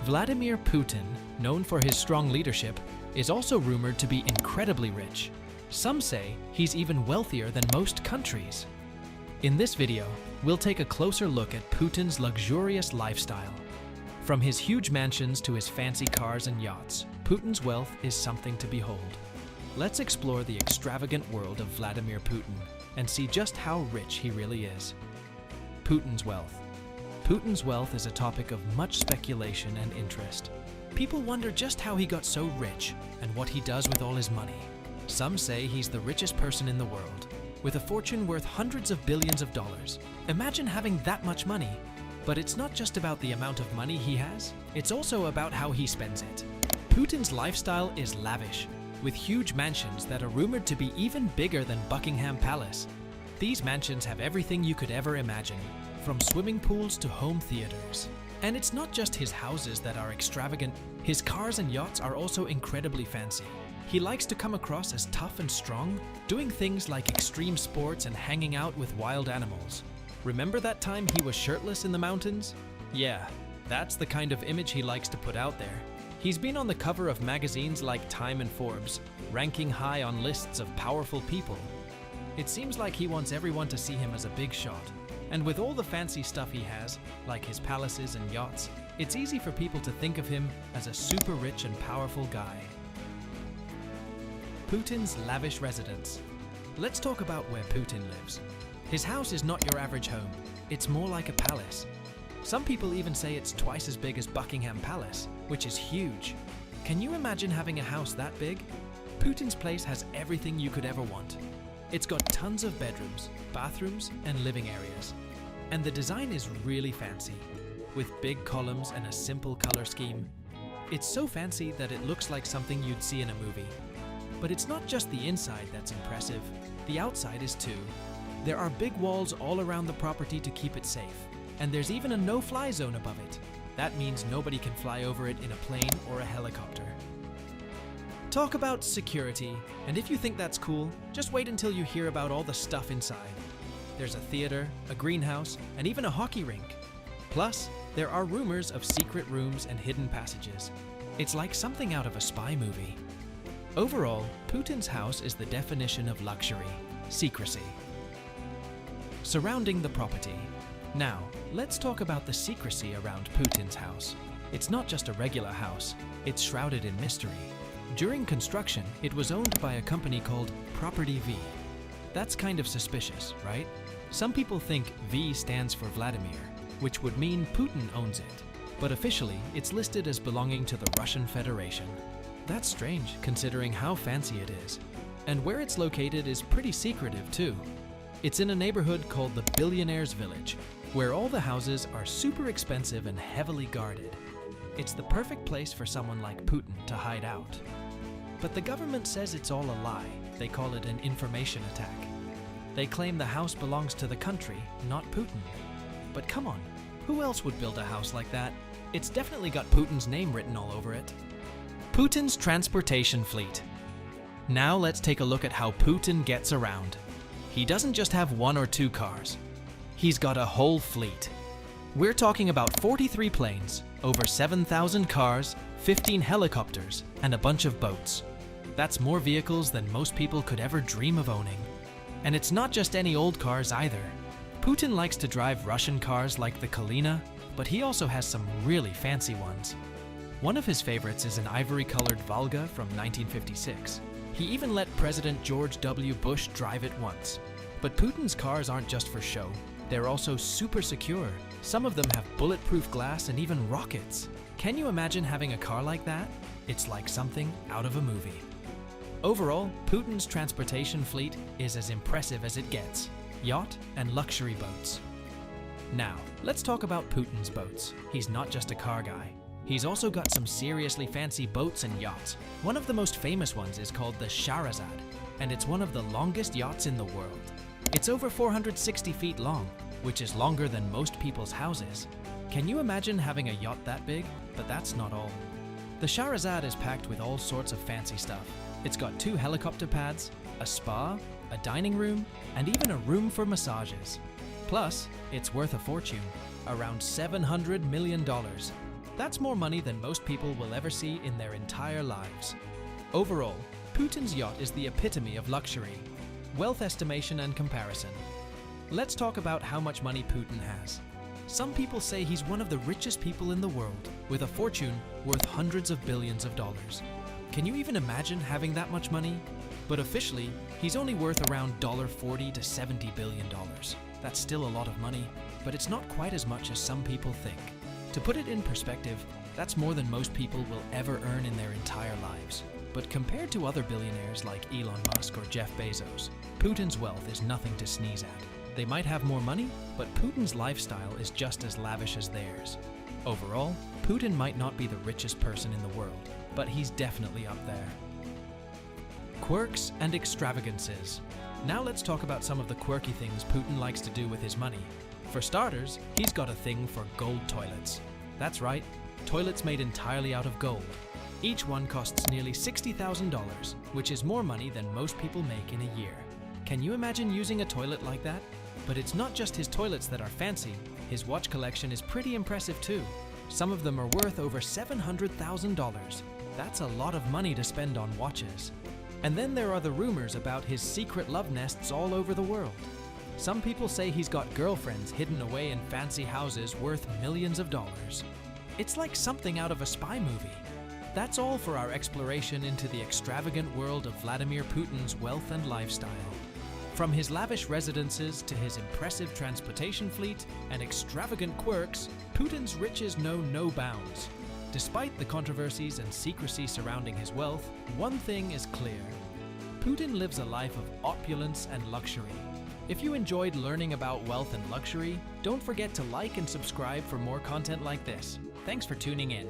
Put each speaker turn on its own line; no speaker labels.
Vladimir Putin, known for his strong leadership, is also rumored to be incredibly rich. Some say he's even wealthier than most countries. In this video, we'll take a closer look at Putin's luxurious lifestyle. From his huge mansions to his fancy cars and yachts, Putin's wealth is something to behold. Let's explore the extravagant world of Vladimir Putin and see just how rich he really is. Putin's wealth. Putin's wealth is a topic of much speculation and interest. People wonder just how he got so rich and what he does with all his money. Some say he's the richest person in the world, with a fortune worth hundreds of billions of dollars. Imagine having that much money. But it's not just about the amount of money he has, it's also about how he spends it. Putin's lifestyle is lavish, with huge mansions that are rumored to be even bigger than Buckingham Palace. These mansions have everything you could ever imagine, from swimming pools to home theaters. And it's not just his houses that are extravagant, his cars and yachts are also incredibly fancy. He likes to come across as tough and strong, doing things like extreme sports and hanging out with wild animals. Remember that time he was shirtless in the mountains? Yeah, that's the kind of image he likes to put out there. He's been on the cover of magazines like Time and Forbes, ranking high on lists of powerful people. It seems like he wants everyone to see him as a big shot. And with all the fancy stuff he has, like his palaces and yachts, it's easy for people to think of him as a super rich and powerful guy. Putin's lavish residence. Let's talk about where Putin lives. His house is not your average home. It's more like a palace. Some people even say it's twice as big as Buckingham Palace, which is huge. Can you imagine having a house that big? Putin's place has everything you could ever want. It's got tons of bedrooms, bathrooms, and living areas. And the design is really fancy, with big columns and a simple color scheme. It's so fancy that it looks like something you'd see in a movie. But it's not just the inside that's impressive, the outside is too. There are big walls all around the property to keep it safe, and there's even a no-fly zone above it. That means nobody can fly over it in a plane or a helicopter. Talk about security, and if you think that's cool, just wait until you hear about all the stuff inside. There's a theater, a greenhouse, and even a hockey rink. Plus, there are rumors of secret rooms and hidden passages. It's like something out of a spy movie. Overall, Putin's house is the definition of luxury, secrecy. Surrounding the property. Now, let's talk about the secrecy around Putin's house. It's not just a regular house, it's shrouded in mystery. During construction, it was owned by a company called Property V. That's kind of suspicious, right? Some people think V stands for Vladimir, which would mean Putin owns it. But officially, it's listed as belonging to the Russian Federation. That's strange, considering how fancy it is. And where it's located is pretty secretive too. It's in a neighborhood called the Billionaire's Village, where all the houses are super expensive and heavily guarded. It's the perfect place for someone like Putin to hide out. But the government says it's all a lie. They call it an information attack. They claim the house belongs to the country, not Putin. But come on, who else would build a house like that? It's definitely got Putin's name written all over it. Putin's transportation fleet. Now let's take a look at how Putin gets around. He doesn't just have one or two cars. He's got a whole fleet. We're talking about 43 planes, over 7,000 cars, 15 helicopters, and a bunch of boats. That's more vehicles than most people could ever dream of owning. And it's not just any old cars either. Putin likes to drive Russian cars like the Kalina, but he also has some really fancy ones. One of his favorites is an ivory-colored Volga from 1956. He even let President George W. Bush drive it once. But Putin's cars aren't just for show. They're also super secure. Some of them have bulletproof glass and even rockets. Can you imagine having a car like that? It's like something out of a movie. Overall, Putin's transportation fleet is as impressive as it gets. Yacht and luxury boats. Now, let's talk about Putin's boats. He's not just a car guy. He's also got some seriously fancy boats and yachts. One of the most famous ones is called the Shahrazad, and it's one of the longest yachts in the world. It's over 460 feet long, which is longer than most people's houses. Can you imagine having a yacht that big? But that's not all. The Shahrazad is packed with all sorts of fancy stuff. It's got 2 helicopter pads, a spa, a dining room, and even a room for massages. Plus, it's worth a fortune, around $700 million. That's more money than most people will ever see in their entire lives. Overall, Putin's yacht is the epitome of luxury, wealth estimation and comparison. Let's talk about how much money Putin has. Some people say he's one of the richest people in the world, with a fortune worth hundreds of billions of dollars. Can you even imagine having that much money? But officially, he's only worth around $40 to $70 billion. That's still a lot of money, but it's not quite as much as some people think. To put it in perspective, that's more than most people will ever earn in their entire lives. But compared to other billionaires like Elon Musk or Jeff Bezos, Putin's wealth is nothing to sneeze at. They might have more money, but Putin's lifestyle is just as lavish as theirs. Overall, Putin might not be the richest person in the world, but he's definitely up there. Quirks and extravagances. Now let's talk about some of the quirky things Putin likes to do with his money. For starters, he's got a thing for gold toilets. That's right, toilets made entirely out of gold. Each one costs nearly $60,000, which is more money than most people make in a year. Can you imagine using a toilet like that? But it's not just his toilets that are fancy. His watch collection is pretty impressive too. Some of them are worth over $700,000. That's a lot of money to spend on watches. And then there are the rumors about his secret love nests all over the world. Some people say he's got girlfriends hidden away in fancy houses worth millions of dollars. It's like something out of a spy movie. That's all for our exploration into the extravagant world of Vladimir Putin's wealth and lifestyle. From his lavish residences to his impressive transportation fleet and extravagant quirks, Putin's riches know no bounds. Despite the controversies and secrecy surrounding his wealth, one thing is clear. Putin lives a life of opulence and luxury. If you enjoyed learning about wealth and luxury, don't forget to like and subscribe for more content like this. Thanks for tuning in.